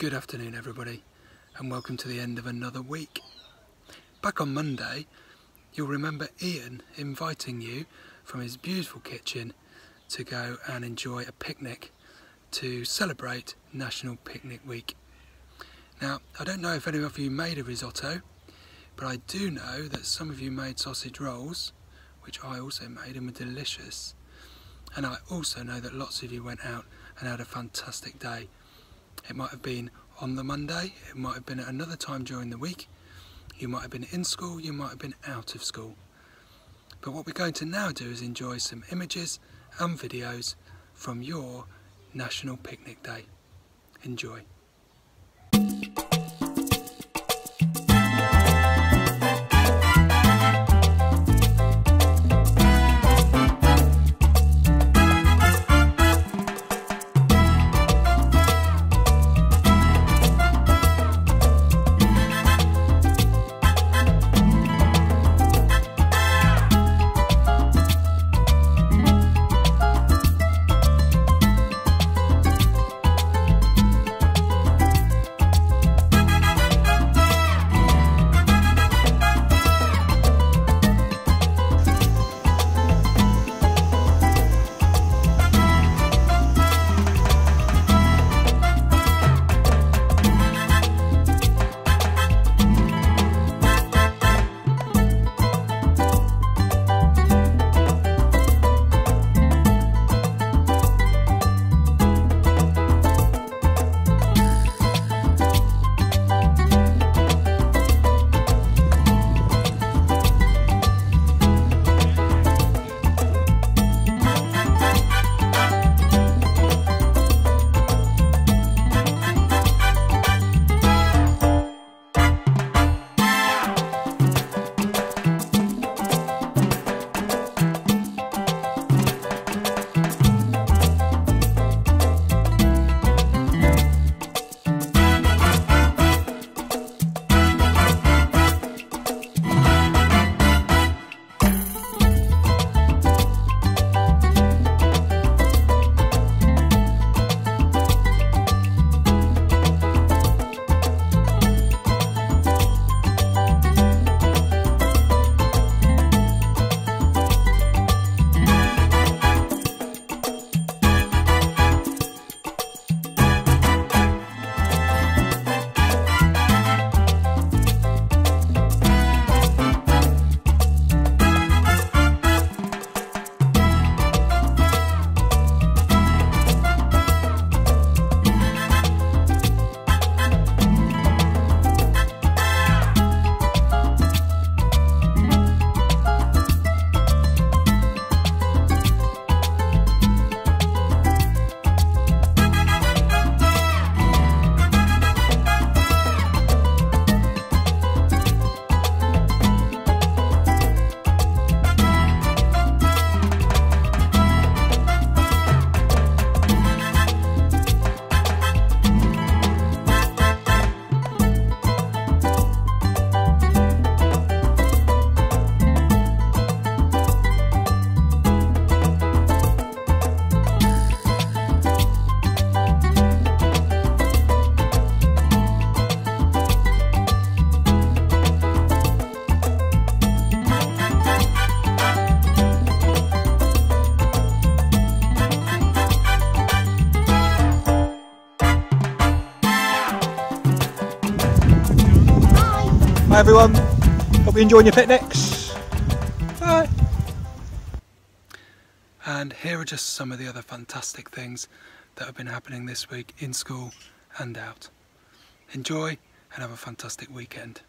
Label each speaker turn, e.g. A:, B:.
A: Good afternoon everybody, and welcome to the end of another week. Back on Monday, you'll remember Ian inviting you from his beautiful kitchen to go and enjoy a picnic to celebrate National Picnic Week. Now, I don't know if any of you made a risotto, but I do know that some of you made sausage rolls, which I also made and were delicious. And I also know that lots of you went out and had a fantastic day. It might have been on the Monday, it might have been at another time during the week, you might have been in school, you might have been out of school. But what we're going to now do is enjoy some images and videos from your National Picnic Day. Enjoy.
B: Hi everyone, hope you're enjoying your picnics. Bye.
A: And here are just some of the other fantastic things that have been happening this week in school and out. Enjoy and have a fantastic weekend.